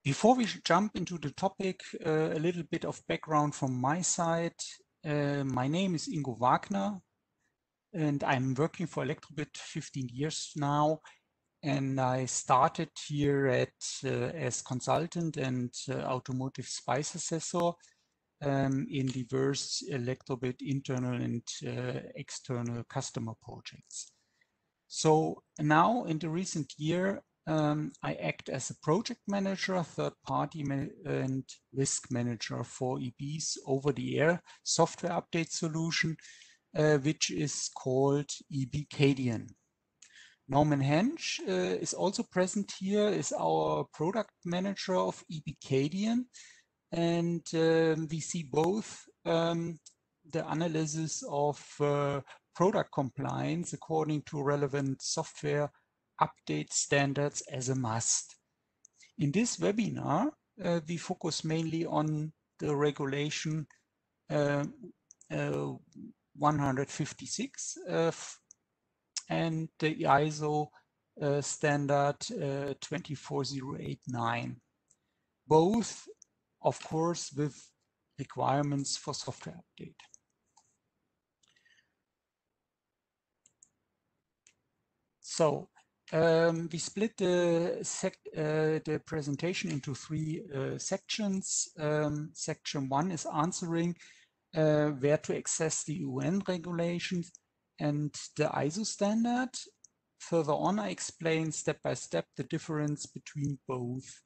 Before we jump into the topic, a little bit of background from my side. My name is Ingo Wagner, and I'm working for Elektrobit 15 years now. And I started here as consultant and automotive spice assessor in diverse Elektrobit internal and external customer projects. So now in the recent year, I act as a project manager, third-party and risk manager for EB's over-the-air software update solution, which is called EB Cadian. Norman Hensch is also present here, is our product manager of EB Cadian, and we see both the analysis of product compliance according to relevant software update standards as a must. In this webinar, we focus mainly on the regulation 156 and the ISO standard 24089. Both, of course, with requirements for software update. So we split the presentation into three sections. Section 1 is answering where to access the UN regulations and the ISO standard. Further on, I explain step by step the difference between both.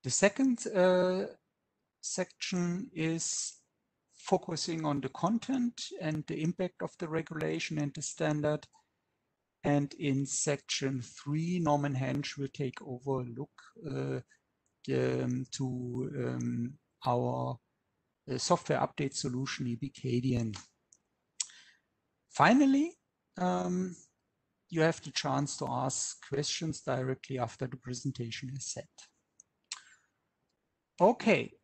The second section is focusing on the content and the impact of the regulation and the standard. And in section 3, Norman Hensch will take over a look to our software update solution, EB Cadian. Finally, you have the chance to ask questions directly after the presentation is set. Okay.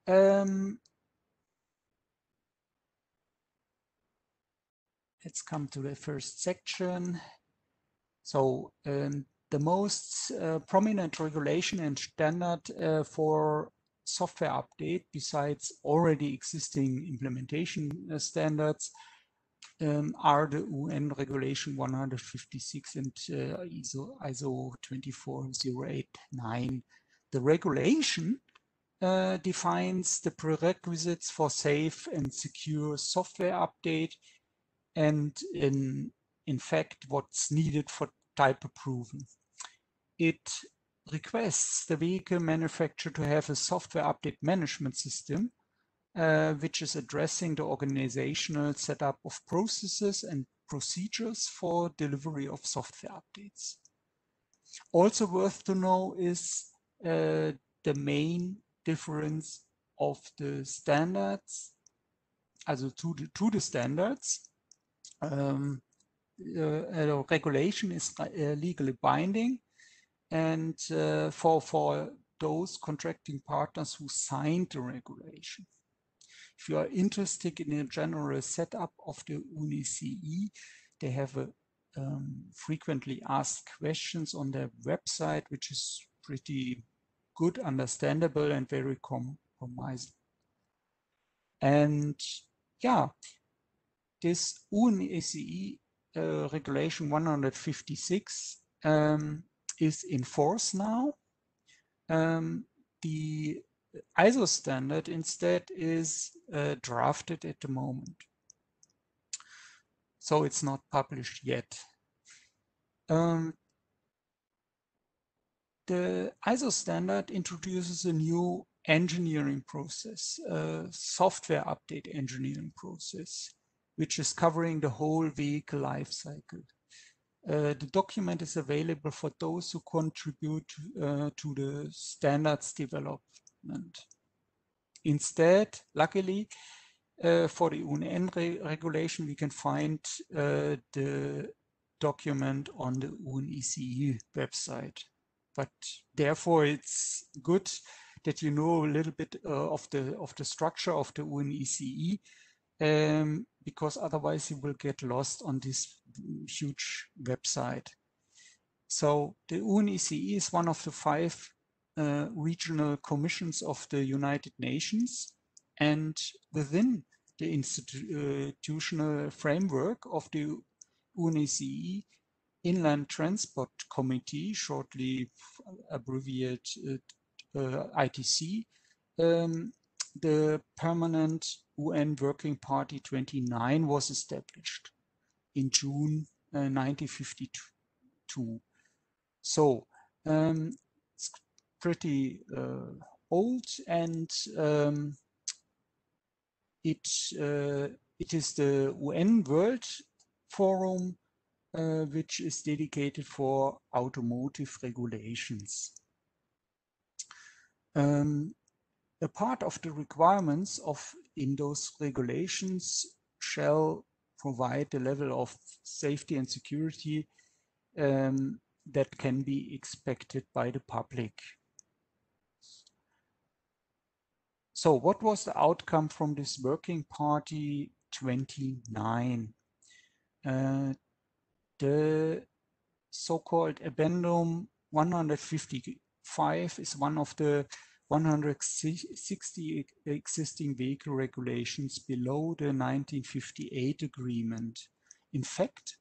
Let's come to the first section. So the most prominent regulation and standard for software update, besides already existing implementation standards, are the UN regulation 156 and ISO 24089. The regulation defines the prerequisites for safe and secure software update, and in fact what's needed for type approval. It requests the vehicle manufacturer to have a software update management system which is addressing the organizational setup of processes and procedures for delivery of software updates. Also worth to know is the main difference of the standards, also to the standards. Regulation is legally binding, and for those contracting partners who signed the regulation. If you are interested in a general setup of the UNICE, they have a frequently asked questions on their website, which is pretty good, understandable, and very compromising. And yeah, this UNICE regulation 156 is in force now. The ISO standard instead is drafted at the moment. So it's not published yet. The ISO standard introduces a new engineering process, software update engineering process, which is covering the whole vehicle life cycle. The document is available for those who contribute to the standards development. Instead, luckily, for the UN regulation, we can find the document on the UNICE website. But therefore, it's good that you know a little bit of the structure of the UNICE, because otherwise you will get lost on this huge website. So the UNICE is one of the 5 regional commissions of the United Nations, and within the institutional framework of the UNECE Inland Transport Committee, shortly abbreviated ITC, the Permanent UN Working Party 29 was established in June 1952. So it's pretty old, and it is the UN World Forum which is dedicated for automotive regulations. A part of the requirements in those regulations shall provide the level of safety and security that can be expected by the public. So what was the outcome from this Working Party 29? The so-called Addendum 155 is one of the 160 existing vehicle regulations below the 1958 agreement. In fact,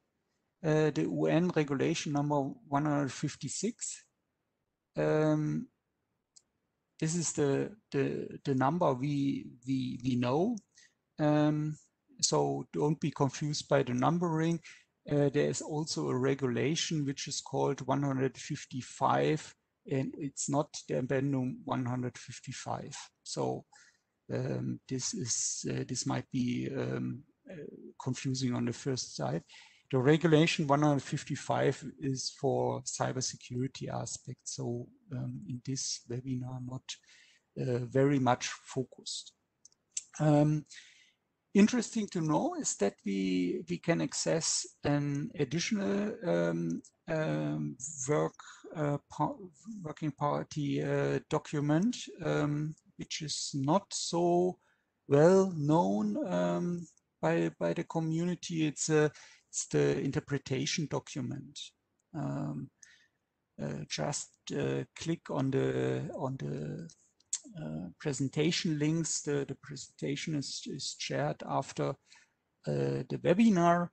the UN regulation number 156, this is the number we know. So don't be confused by the numbering. There is also a regulation which is called 155, and it's not the Addendum 155. So this might be confusing on the first side. The regulation 155 is for cybersecurity aspects. So in this webinar, not very much focused. Interesting to know is that we can access an additional working party document, which is not so well known by the community. It's the interpretation document. Just click on the presentation links. The presentation is shared after the webinar,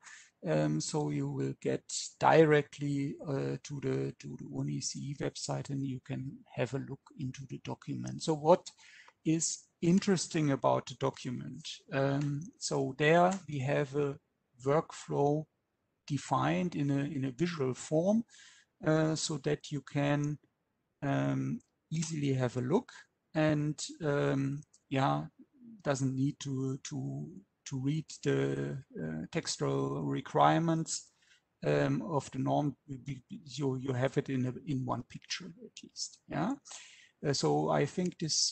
so you will get directly to the UNECE website, and you can have a look into the document. So what is interesting about the document? So there we have a workflow defined in a visual form, so that you can easily have a look, and yeah, doesn't need to read the textual requirements of the norm. You have it in one picture at least. Yeah. So I think this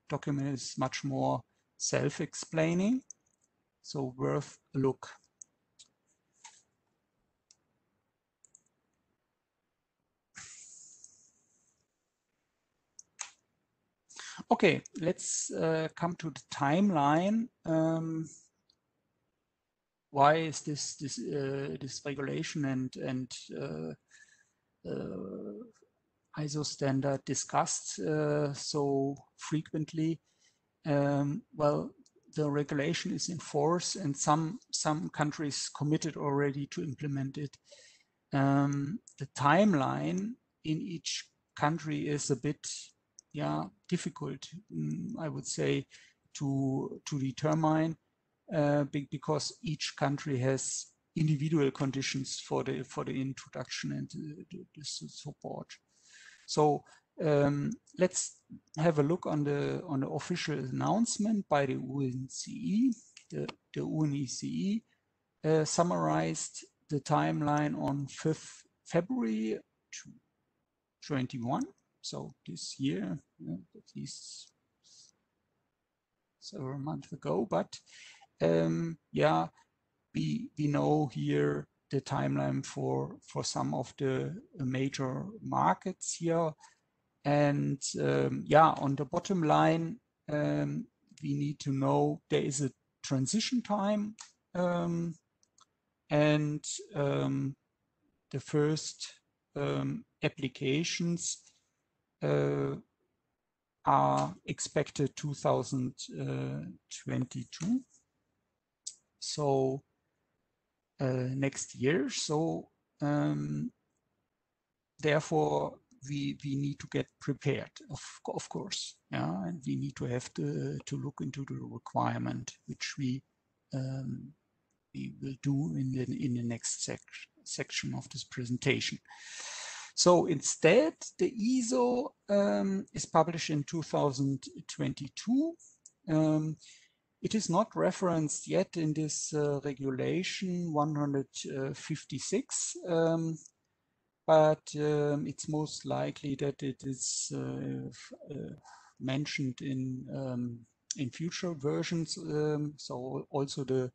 document is much more self-explaining, so worth a look. Okay, let's come to the timeline. Why is this regulation and ISO standard discussed so frequently? Well, the regulation is in force, and some countries committed already to implement it. The timeline in each country is a bit difficult, I would say, to determine, because each country has individual conditions for the introduction and the support. So let's have a look on the official announcement by the UNECE. The UNECE summarized the timeline on 5th February 2021. So this year, at least several months ago, but yeah, we know here the timeline for some of the major markets here, and yeah, on the bottom line, we need to know there is a transition time, and the first applications are expected 2022. So next year. So therefore, we need to get prepared, of course, yeah, and we need to have to look into the requirement, which we will do in the next section of this presentation. So instead, the ISO is published in 2022. It is not referenced yet in this regulation 156. But it's most likely that it is mentioned in future versions. So also the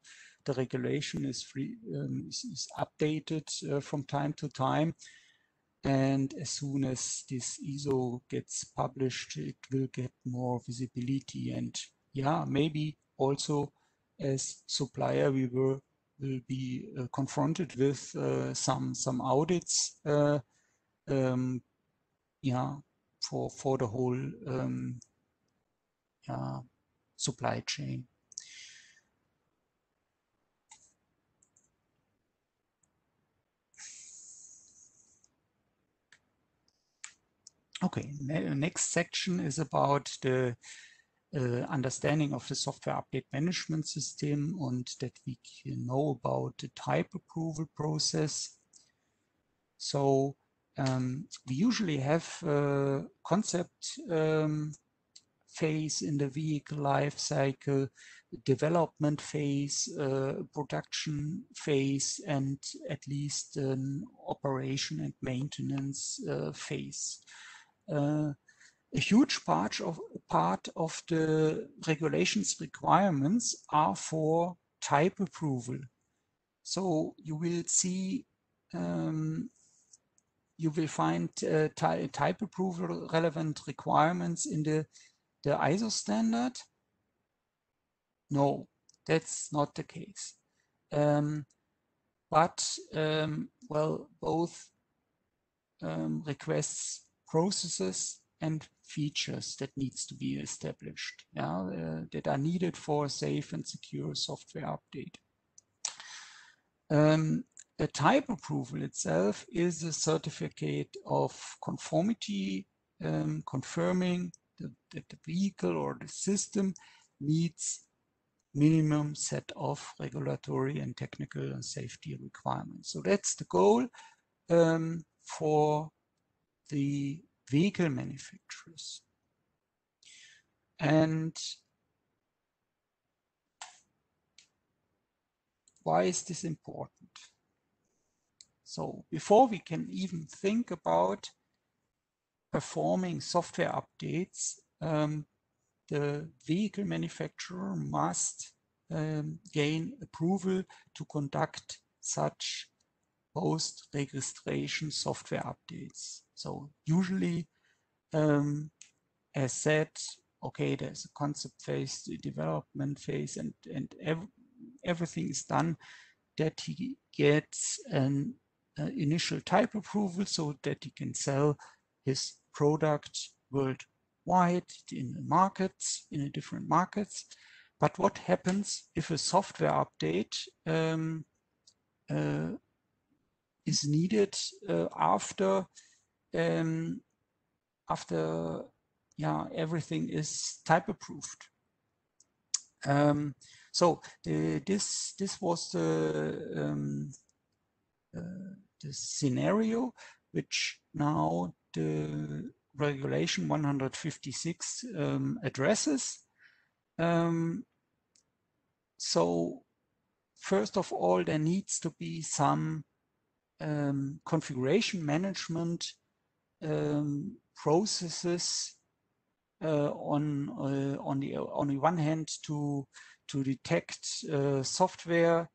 regulation is is updated from time to time. And as soon as this ISO gets published, it will get more visibility. And yeah, maybe also as supplier, we will be confronted with some audits, yeah, for the whole supply chain. Okay, next section is about the understanding of the software update management system, and that we can know about the type approval process. So we usually have a concept phase in the vehicle life cycle, development phase, production phase, and at least an operation and maintenance phase. A huge part of the regulations requirements are for type approval. So you will see, you will find type approval relevant requirements in the ISO standard. No, that's not the case. But well, both requests processes and features that needs to be established, yeah, that are needed for a safe and secure software update. A type approval itself is a certificate of conformity, confirming that the vehicle or the system meets minimum set of regulatory and technical and safety requirements. So that's the goal for the vehicle manufacturers. And why is this important? So before we can even think about performing software updates, the vehicle manufacturer must gain approval to conduct such post-registration software updates. So usually, as said, okay, there's a concept phase, the development phase, and everything is done that he gets an initial type approval so that he can sell his product worldwide in the markets, in the different markets. But what happens if a software update is needed after yeah, everything is type approved? So this was the scenario which now the regulation 156 addresses. So first of all, there needs to be some configuration management processes on the one hand to detect software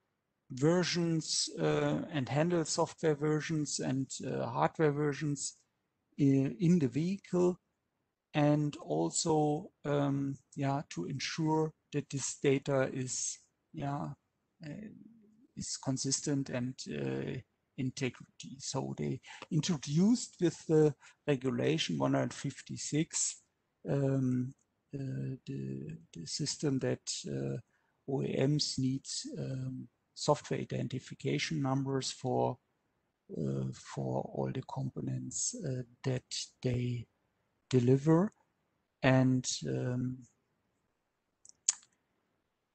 versions and handle software versions and hardware versions in the vehicle, and also yeah, to ensure that this data is is consistent and integrity. So they introduced with the regulation 156 the system that OEMs need software identification numbers for all the components that they deliver. And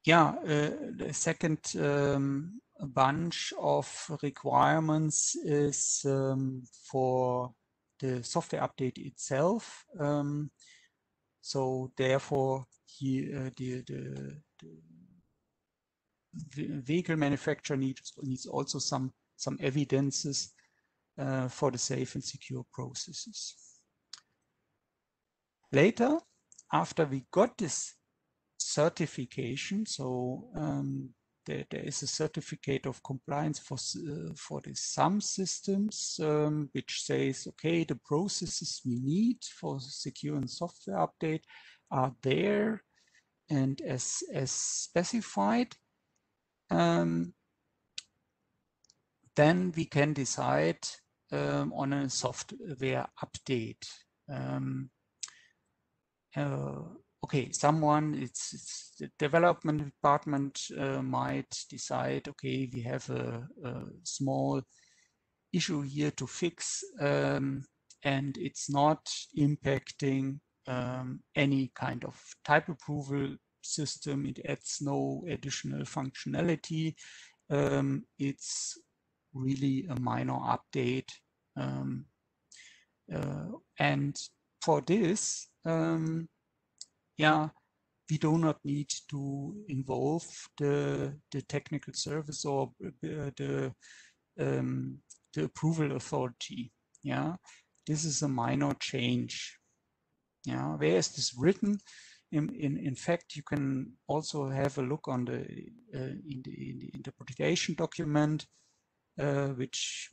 the second bunch of requirements is for the software update itself. So therefore, the vehicle manufacturer needs also some evidences for the safe and secure processes. Later, after we got this certification, so there is a certificate of compliance for the some systems, which says, okay, the processes we need for secure and software update are there and as specified. Then we can decide on a software update. Okay, it's the development department might decide, okay, we have a small issue here to fix, and it's not impacting any kind of type approval system. It adds no additional functionality. It's really a minor update. And for this, we do not need to involve the technical service or the approval authority. Yeah, this is a minor change. Yeah, where is this written? In fact, you can also have a look on the in the interpretation document, which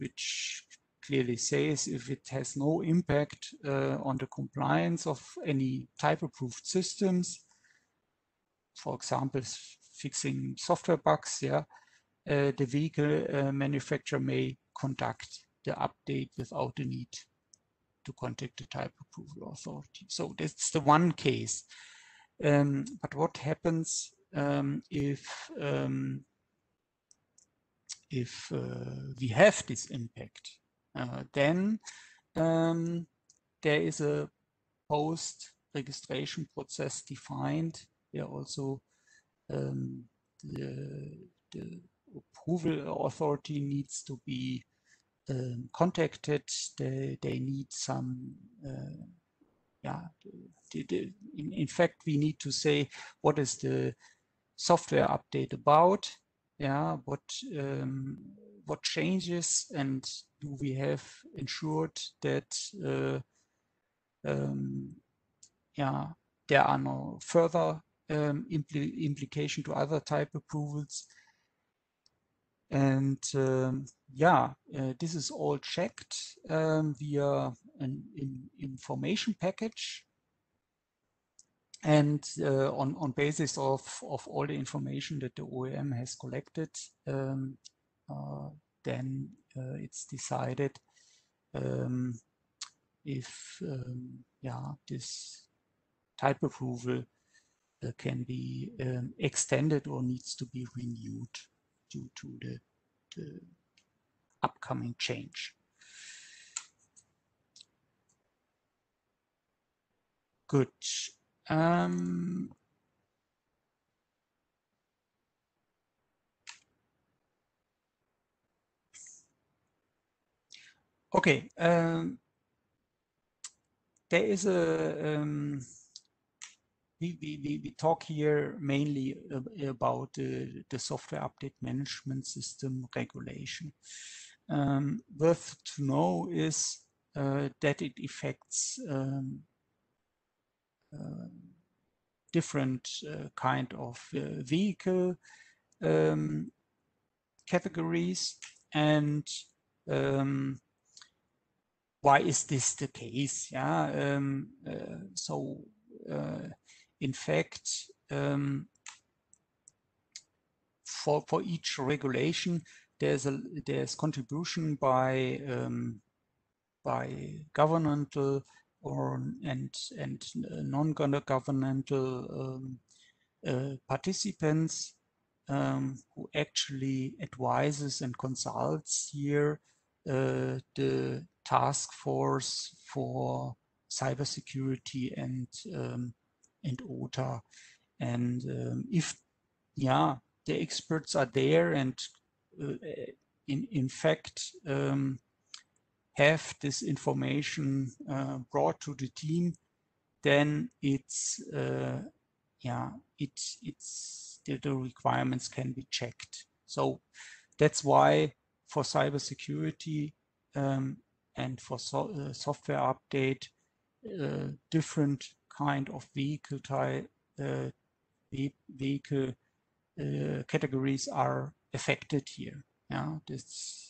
clearly says if it has no impact on the compliance of any type approved systems, for example, fixing software bugs, the vehicle manufacturer may conduct the update without the need to contact the type approval authority. So that's the one case. But what happens if we have this impact? Then there is a post-registration process defined. There also the approval authority needs to be contacted. They need some, in fact, we need to say what is the software update about. Yeah, what changes, and do we have ensured that there are no further implication to other type approvals. And this is all checked via an information package. And on basis of all the information that the OEM has collected, then it's decided if this type approval can be extended or needs to be renewed due to the upcoming change. Good. Okay, there is a we talk here mainly about the software update management system regulation. Worth to know is that it affects different kind of vehicle categories. And why is this the case? In fact, for each regulation, there's contribution by governmental and non-governmental participants who actually advises and consults here the task force for cybersecurity and OTA. And if the experts are there and in fact have this information brought to the team, then it's the requirements can be checked. So that's why for cybersecurity and for software update, different kind of vehicle categories are affected here. Yeah, this.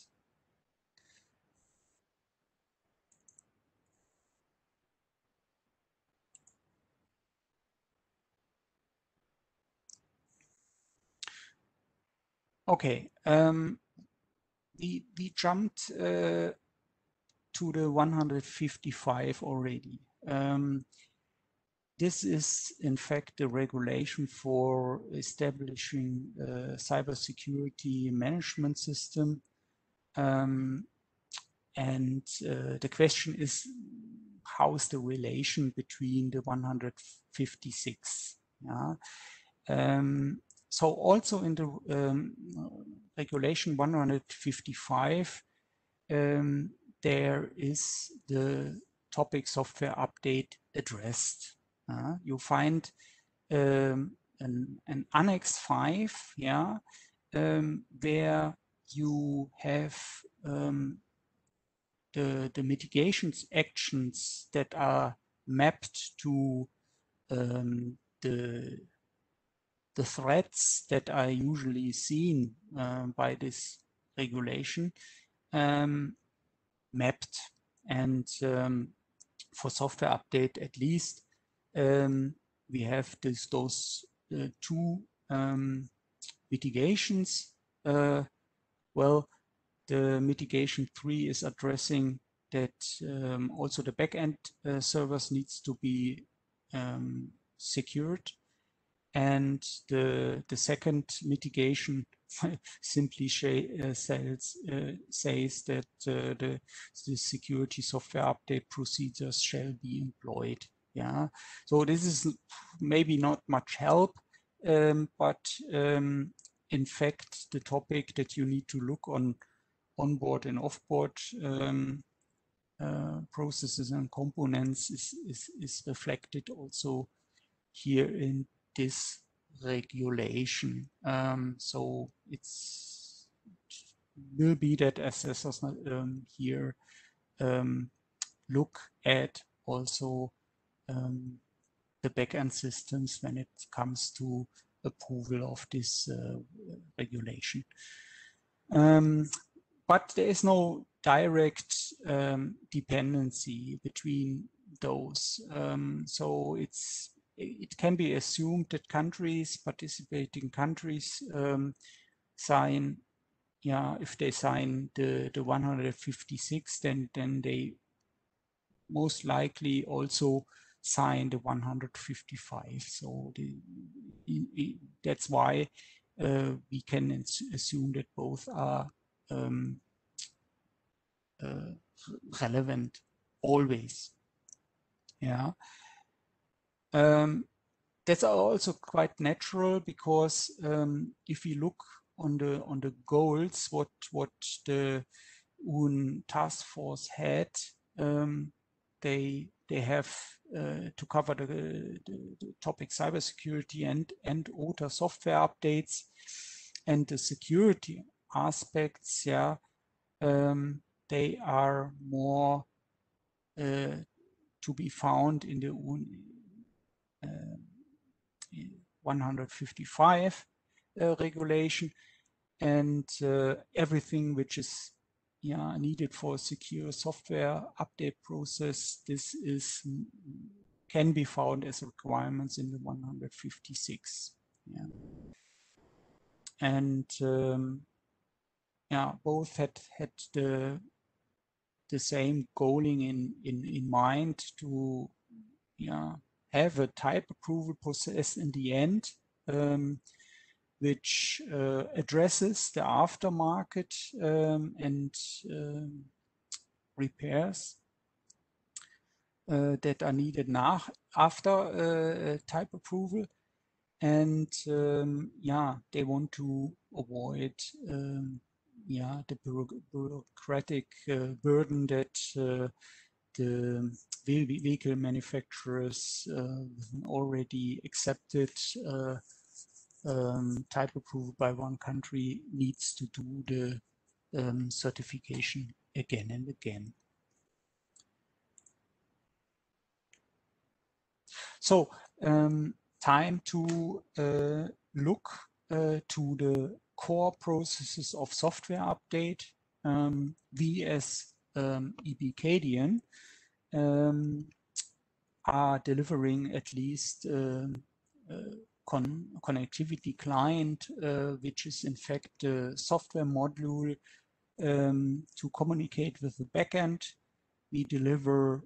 Okay, we jumped to the 155 already. This is in fact the regulation for establishing a cybersecurity management system. And the question is, how is the relation between the 156? Yeah. So also in the regulation 155, there is the topic software update addressed. You find an Annex 5, yeah, where you have the mitigations actions that are mapped to the threats that are usually seen by this regulation mapped. And for software update, at least, we have those two mitigations. Well, the mitigation 3 is addressing that also the backend servers needs to be secured. And the second mitigation simply says that the security software update procedures shall be employed. Yeah, so this is maybe not much help, but in fact, the topic that you need to look on onboard and offboard processes and components is reflected also here in this regulation. So it will be that assessors here look at also the backend systems when it comes to approval of this regulation. But there is no direct dependency between those. So it can be assumed that participating countries sign, if they sign the 156, then they most likely also sign the 155. So that's why we can assume that both are relevant always. Yeah. That's also quite natural because if we look on the goals, what the UN task force had, they have to cover the topic cybersecurity and OTA software updates, and the security aspects. Yeah, they are more to be found in the 155 regulation, and everything which is needed for a secure software update process, this can be found as requirements in the 156. Yeah. And yeah, both had the same goaling in mind to have a type approval process in the end, which addresses the aftermarket and repairs that are needed after type approval. And yeah, they want to avoid the bureaucratic burden that the vehicle manufacturers with an already accepted type approval by one country needs to do the certification again and again. So time to look to the core processes of software update. We as EBKDN are delivering at least connectivity client, which is in fact a software module to communicate with the backend. We deliver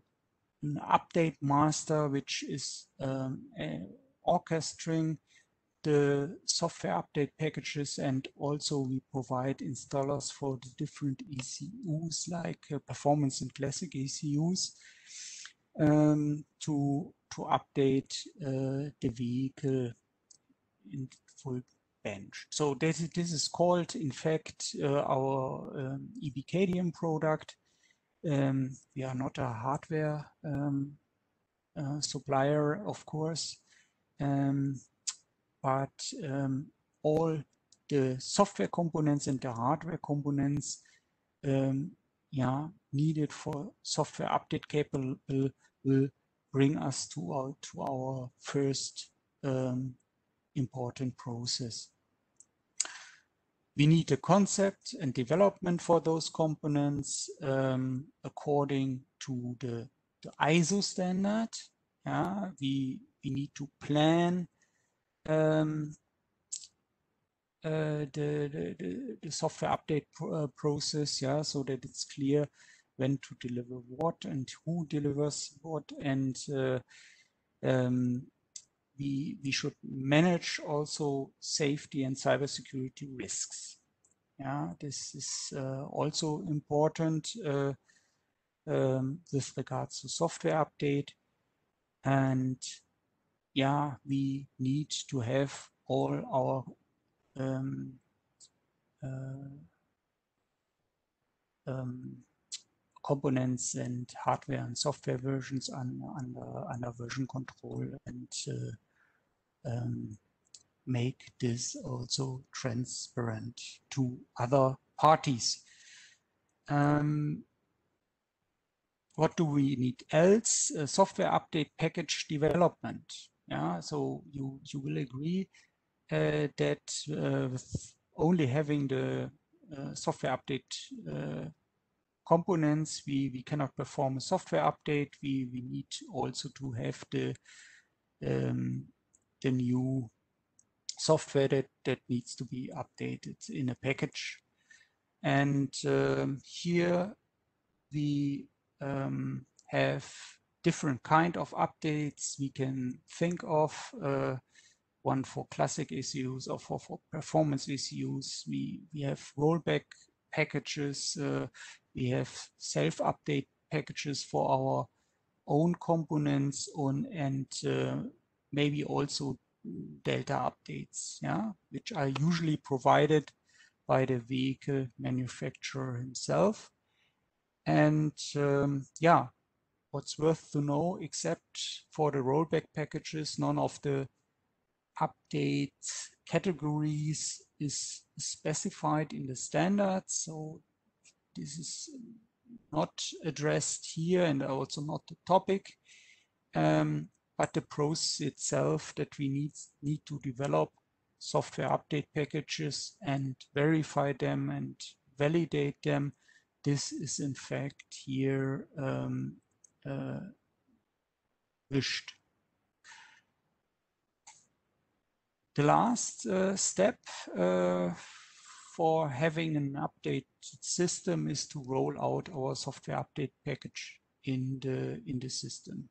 an update master, which is orchestrating the software update packages, and also we provide installers for the different ECUs like performance and classic ECUs to update the vehicle in full bench. So this is called, in fact, our EBKDN product. We are not a hardware supplier, of course, but all the software components and the hardware components needed for software update capable will bring us to our first important process. We need a concept and development for those components according to the ISO standard. We need to plan the software update process, so that it's clear when to deliver what and who delivers what, and we should manage also safety and cybersecurity risks. This is also important with regards to software update. And we need to have all our components and hardware and software versions under version control, and make this also transparent to other parties. What do we need else? Software update package development. So you will agree that with only having the software update components, we cannot perform a software update. We need also to have the new software that needs to be updated in a package. And here we have different kind of updates we can think of. One for classic ECUs or for performance ECUs. We have rollback packages. We have self-update packages for our own components and maybe also delta updates, which are usually provided by the vehicle manufacturer himself. And what's worth to know, except for the rollback packages, none of the update categories is specified in the standards. So this is not addressed here and also not the topic, but the process itself that we need to develop software update packages and verify them and validate them. This is in fact here wished. The last step for having an updated system is to roll out our software update package in the system.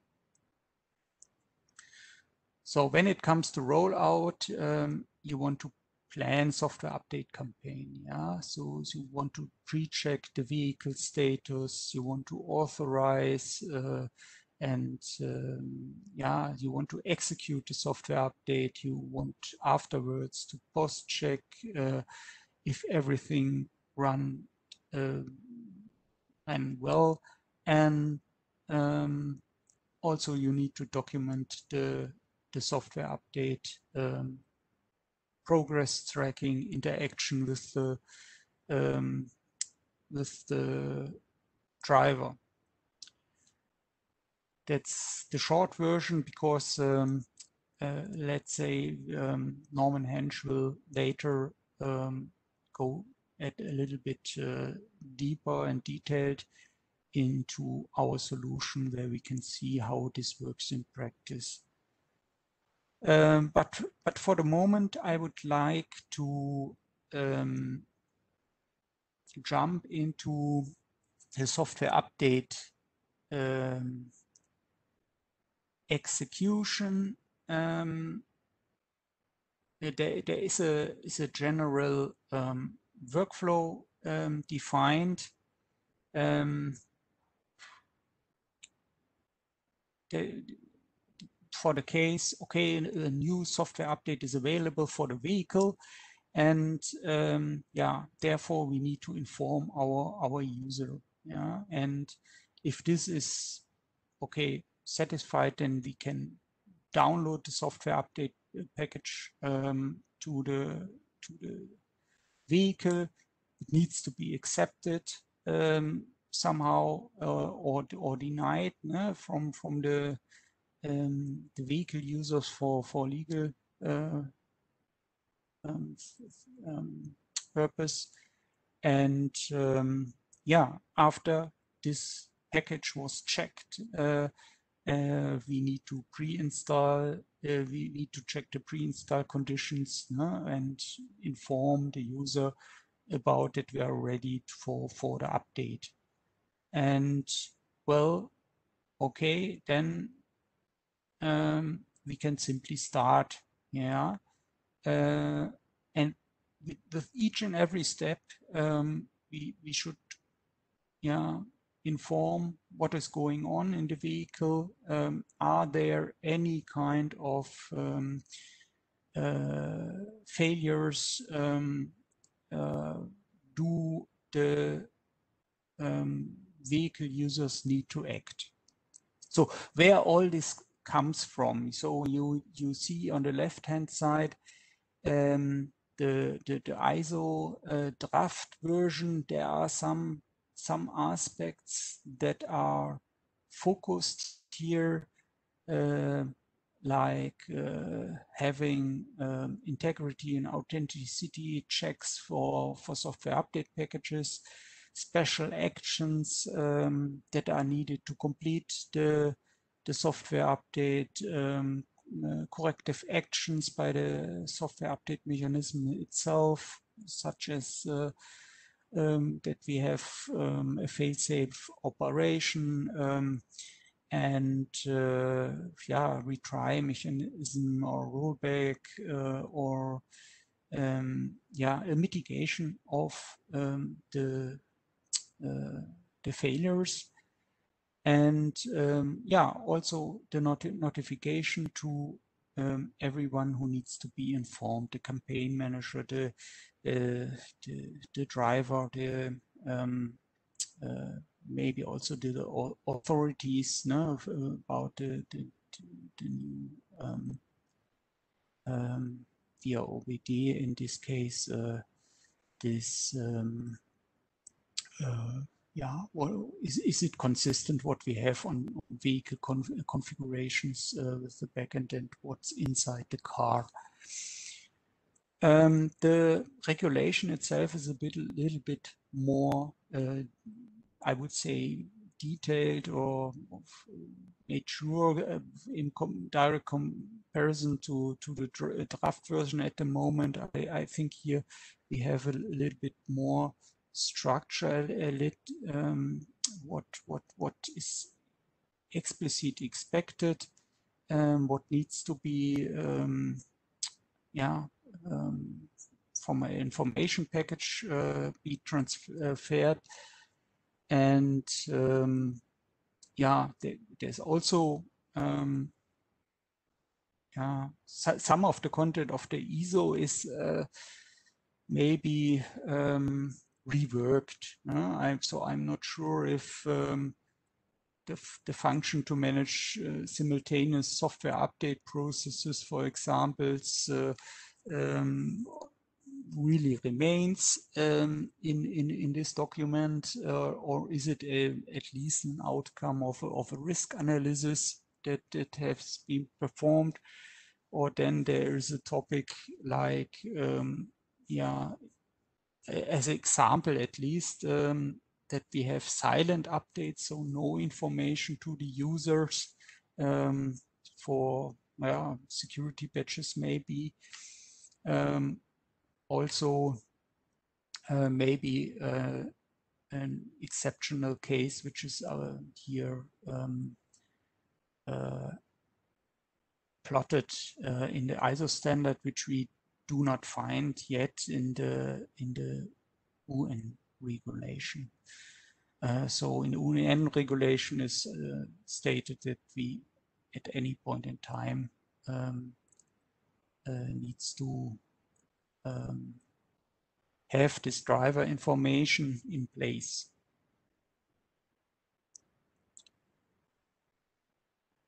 So when it comes to rollout, you want to plan software update campaign. Yeah, so you want to pre-check the vehicle status, you want to authorize, and yeah, you want to execute the software update. You want afterwards to post-check if everything ran well, and also you need to document the software update progress tracking, interaction with the driver. That's the short version, because let's say Norman Hensch will later go at a little bit deeper and detailed into our solution, where we can see how this works in practice. But for the moment, I would like to jump into the software update execution. There is a general workflow defined. For the case, okay, a new software update is available for the vehicle, and yeah, therefore we need to inform our user. Yeah, and if this is okay satisfied, then we can download the software update package to the vehicle. It needs to be accepted somehow or denied from the vehicle users for legal purpose. And yeah, after this package was checked, we need to pre-install, we need to check the pre-install conditions and inform the user about it. We are ready for the update. And well, okay, then we can simply start. Yeah, and with each and every step, we should inform what is going on in the vehicle. Are there any kind of failures? Do the vehicle users need to act? So where all this comes from. So you see on the left hand side the ISO draft version. There are some aspects that are focused here, like having integrity and authenticity checks for software update packages, special actions that are needed to complete the software update, corrective actions by the software update mechanism itself, such as that we have a fail-safe operation and yeah, retry mechanism or rollback or yeah, a mitigation of the failures. And yeah, also the notification to everyone who needs to be informed, the campaign manager, the driver, the maybe also the authorities about the new via OBD in this case, this yeah, well, is it consistent what we have on vehicle configurations with the backend and what's inside the car? The regulation itself is a little bit more, I would say, detailed or made sure in direct comparison to the draft version at the moment. I think here we have a little bit more structure, what is explicitly expected, what needs to be from an information package be transferred, and there's also some of the content of the ISO is maybe reworked. So I'm not sure if the function to manage simultaneous software update processes, for example, really remains in this document, or is it at least an outcome of a risk analysis that has been performed? Or then there is a topic like, as an example at least, that we have silent updates, so no information to the users for security patches maybe. Also maybe an exceptional case, which is here plotted in the ISO standard, which we do not find yet in the UN regulation. So in the UN regulation is stated that we, at any point in time, needs to have this driver information in place.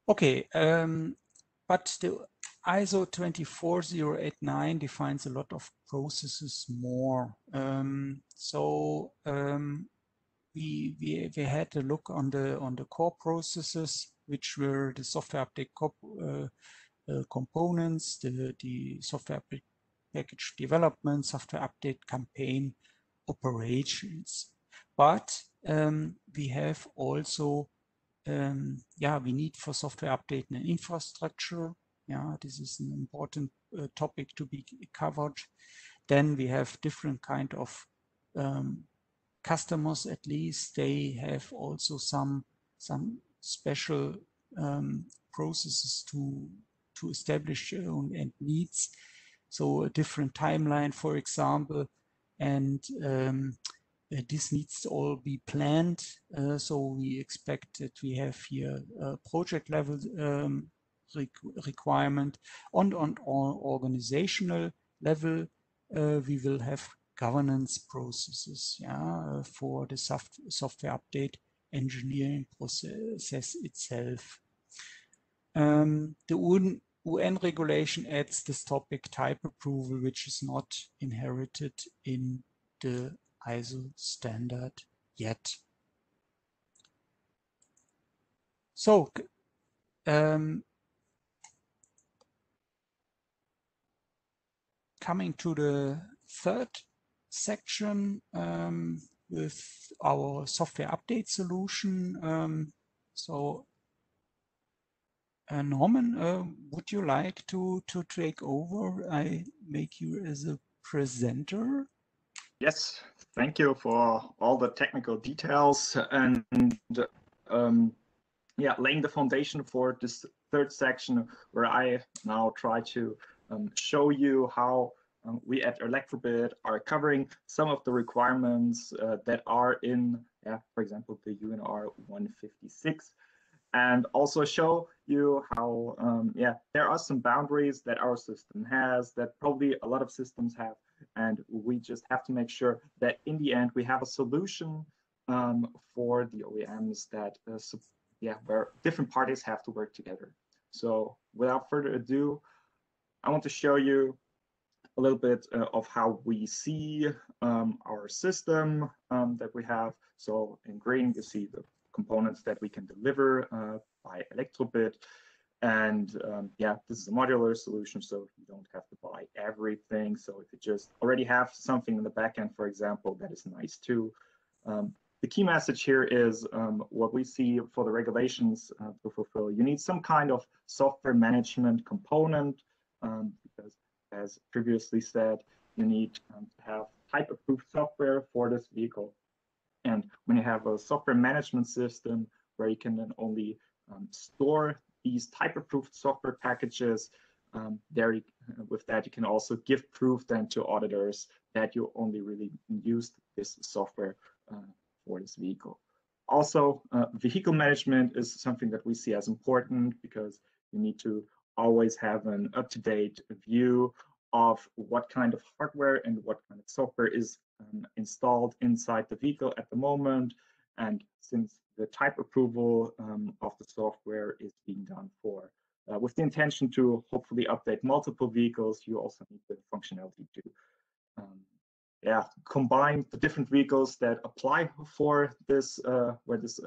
Okay, but the ISO 24089 defines a lot of processes more. We had a look on the core processes, which were the software update components, the software update package development, software update campaign operations. But we have also we need for software update an infrastructure. This is an important topic to be covered. Then we have different kind of customers, at least. They have also some special processes to establish their own end needs. So a different timeline, for example, and this needs to all be planned. So we expect that we have here a project level requirement. On organizational level, we will have governance processes for the software update engineering process itself. The UN regulation adds this topic type approval, which is not inherited in the ISO standard yet. So coming to the third section with our software update solution. Norman, would you like to take over? I make you as a presenter. Yes, thank you for all the technical details and laying the foundation for this third section, where I now try to show you how we at Electrobit are covering some of the requirements that are in, for example, the UNR 156. And also show you how, there are some boundaries that our system has, that probably a lot of systems have, and we just have to make sure that in the end we have a solution for the OEMs that, where different parties have to work together. So without further ado, I want to show you a little bit of how we see our system that we have. So in green, you see the components that we can deliver by Electrobit. And this is a modular solution, so you don't have to buy everything. So if you just already have something in the backend, for example, that is nice too. the key message here is what we see for the regulations to fulfill. You need some kind of software management component because, as previously said, you need to have type-approved software for this vehicle. And when you have a software management system where you can then only store these type-approved software packages, with that you can also give proof then to auditors that you only really used this software for this vehicle. Also, vehicle management is something that we see as important because you need to always have an up-to-date view of what kind of hardware and what kind of software is installed inside the vehicle at the moment. And since the type approval of the software is being done for with the intention to hopefully update multiple vehicles, you also need the functionality to combine the different vehicles that apply for this, where this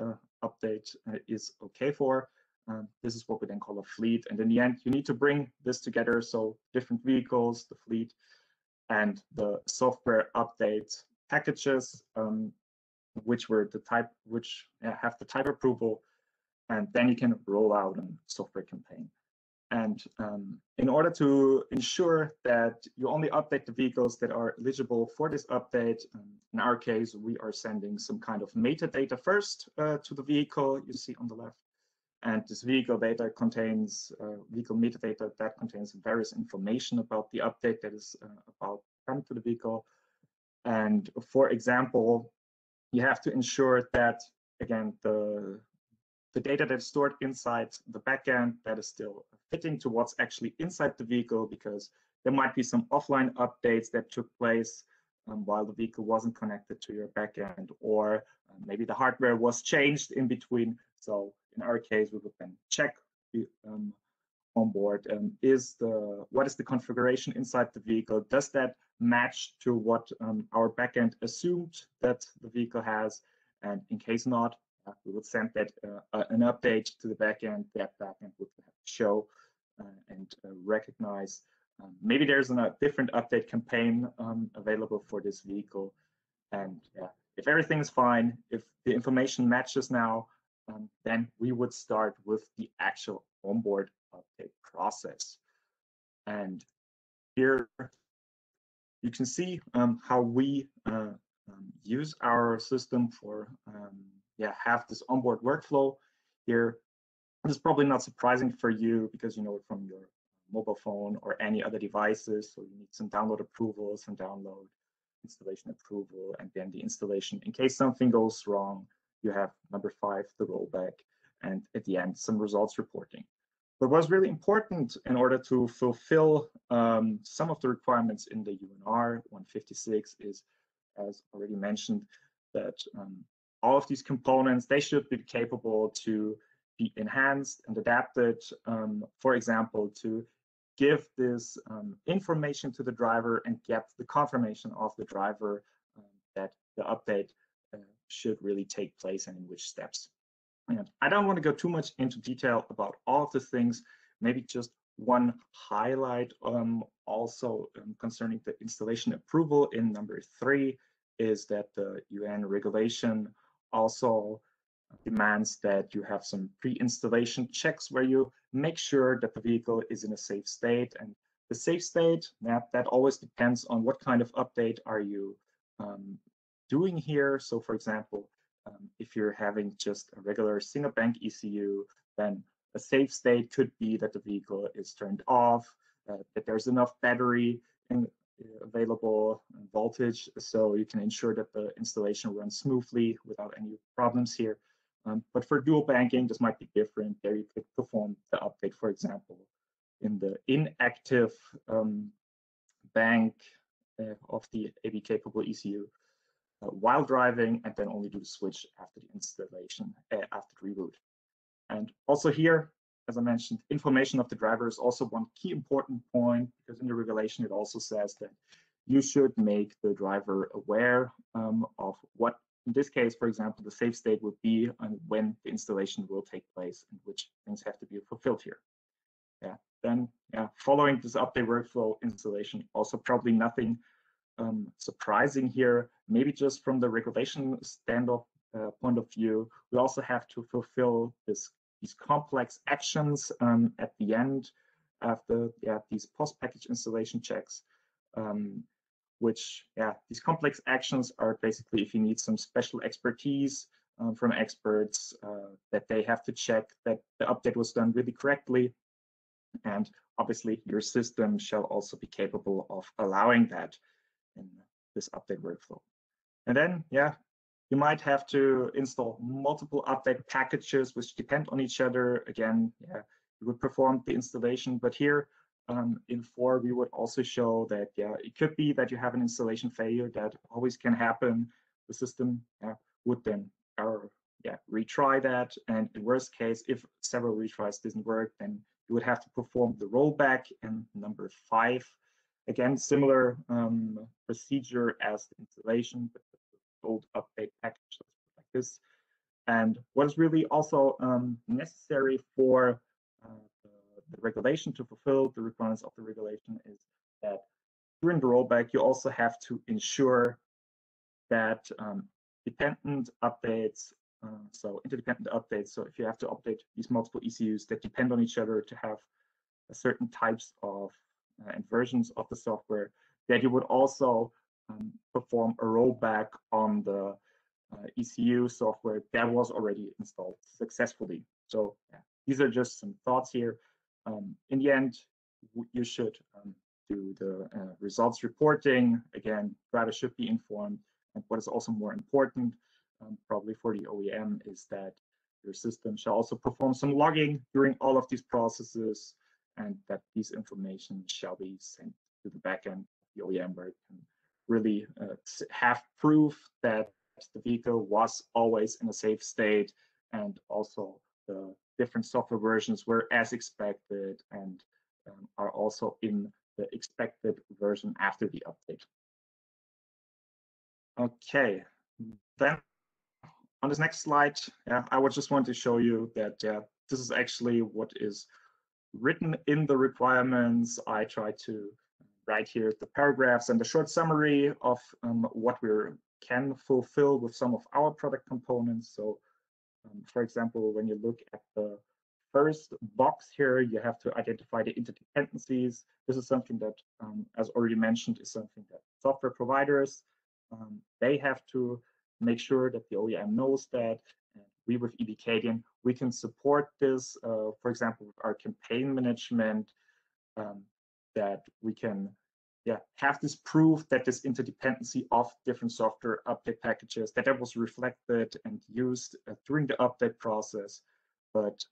update is okay for. This is what we then call a fleet. And in the end, you need to bring this together. So different vehicles, the fleet, and the software update packages, which have the type approval, and then you can roll out a software campaign. And in order to ensure that you only update the vehicles that are eligible for this update, in our case, we are sending some kind of metadata first to the vehicle you see on the left. And this vehicle data contains, vehicle metadata that contains various information about the update that is about to come to the vehicle. And for example, you have to ensure that, again, the data that's stored inside the backend that is still fitting to what's actually inside the vehicle, because there might be some offline updates that took place while the vehicle wasn't connected to your backend, or maybe the hardware was changed in between. So in our case, we would then check the onboard what is the configuration inside the vehicle? Does that match to what our backend assumed that the vehicle has? And in case not, we would send that an update to the backend. That backend would have to show and recognize maybe there's a different update campaign available for this vehicle. And if everything is fine, if the information matches now, then we would start with the actual onboard update process. And here you can see how we use our system for have this onboard workflow here. This is probably not surprising for you because you know it from your mobile phone or any other devices. So you need some download approval, some download installation approval, and then the installation. In case something goes wrong, you have number 5, the rollback, and at the end, some results reporting. But what's really important in order to fulfill some of the requirements in the UNR 156 is, as already mentioned, that all of these components, they should be capable to be enhanced and adapted, for example, to give this information to the driver and get the confirmation of the driver that the update should really take place and in which steps. And I don't want to go too much into detail about all of the things, maybe just one highlight also concerning the installation approval in number 3 is that the UN regulation also demands that you have some pre-installation checks where you make sure that the vehicle is in a safe state. And the safe state, that always depends on what kind of update are you doing here. So for example, if you're having just a regular single bank ECU, then a safe state could be that the vehicle is turned off, that there's enough battery available voltage, so you can ensure that the installation runs smoothly without any problems here. But for dual banking, this might be different. There you could perform the update, for example, in the inactive bank of the AB capable ECU while driving, and then only do the switch after the installation, after the reboot. And also here, as I mentioned, information of the driver is also one key important point, because in the regulation it also says that you should make the driver aware of what, in this case, for example, the safe state would be and when the installation will take place and which things have to be fulfilled here. Then following this update workflow installation, also probably nothing surprising here, maybe just from the regulation point of view, we also have to fulfill these complex actions at the end after these post-package installation checks, which these complex actions are basically if you need some special expertise from experts that they have to check that the update was done really correctly. And obviously your system shall also be capable of allowing that in this update workflow. And then, you might have to install multiple update packages which depend on each other. Again, you would perform the installation, but here in 4, we would also show that, it could be that you have an installation failure that always can happen. The system would then retry that. And in worst case, if several retries didn't work, then you would have to perform the rollback in number 5. Again, similar procedure as the installation, but old update package like this. And what is really also necessary for the regulation to fulfill the requirements of the regulation is that during the rollback, you also have to ensure that dependent updates, so interdependent updates, so if you have to update these multiple ECUs that depend on each other to have certain types of and versions of the software, that you would also perform a rollback on the ECU software that was already installed successfully. So these are just some thoughts here. In the end, you should do the results reporting. Again, drivers should be informed. And what is also more important, probably for the OEM, is that your system shall also perform some logging during all of these processes, and that these information shall be sent to the backend of the OEM, where it can really have proof that the vehicle was always in a safe state, and also the different software versions were as expected and are also in the expected version after the update. Okay, then on this next slide, I would just want to show you that this is actually what is written in the requirements. I try to write here the paragraphs and the short summary of what we can fulfill with some of our product components. So, for example, when you look at the first box here, you have to identify the interdependencies. This is something that, as already mentioned, is something that software providers, they have to make sure that the OEM knows that. And we with EBKDN, we can support this, for example, with our campaign management, that we can have this proof that this interdependency of different software update packages, that was reflected and used during the update process. But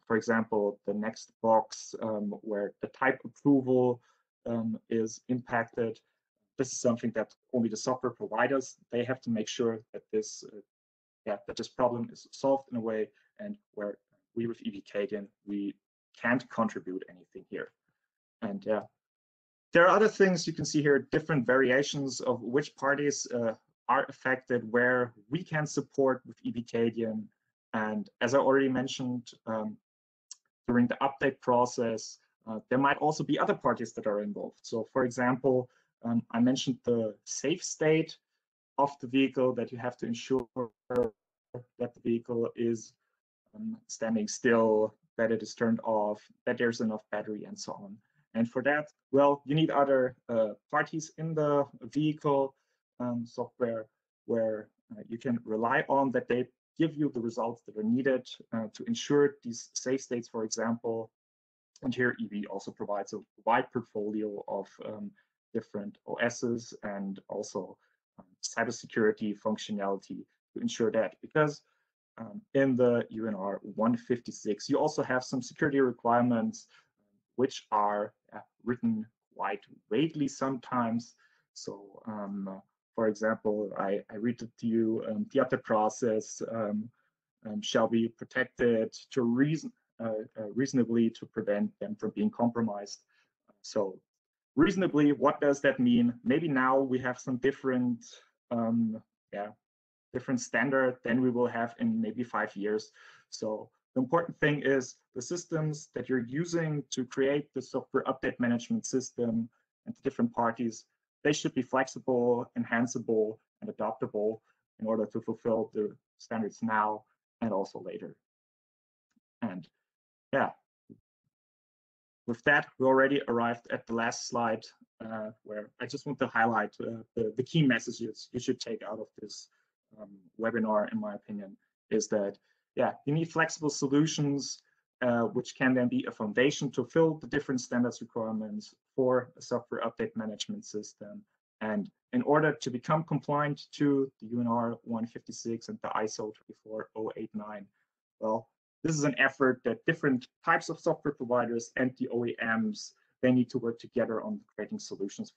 for example, the next box where the type approval is impacted, this is something that only the software providers, they have to make sure that this that this problem is solved in a way, and where we with EBKDN, we can't contribute anything here. And there are other things you can see here, different variations of which parties are affected, where we can support with EBKDN. And as I already mentioned, during the update process, there might also be other parties that are involved. So for example, I mentioned the safe state of the vehicle, that you have to ensure that the vehicle is standing still, that it is turned off, that there's enough battery, and so on. And for that, well, you need other parties in the vehicle software where you can rely on that they give you the results that are needed to ensure these safe states, for example. And here EB also provides a wide portfolio of different OSs and also cybersecurity functionality to ensure that, because in the UNR 156, you also have some security requirements which are written quite vaguely sometimes. So for example, I read it to you, the update process shall be protected to reasonably to prevent them from being compromised. So reasonably, what does that mean? Maybe now we have some different different standard than we will have in maybe 5 years. So the important thing is the systems that you're using to create the software update management system and the different parties, they should be flexible, enhanceable, and adaptable in order to fulfill the standards now and also later. And yeah, with that, we already arrived at the last slide, where I just want to highlight the key messages you should take out of this webinar, in my opinion, is that, yeah, you need flexible solutions, which can then be a foundation to fill the different standards requirements for a software update management system. And in order to become compliant to the UNR 156 and the ISO 24089, well, this is an effort that different types of software providers and the OEMs, they need to work together on creating solutions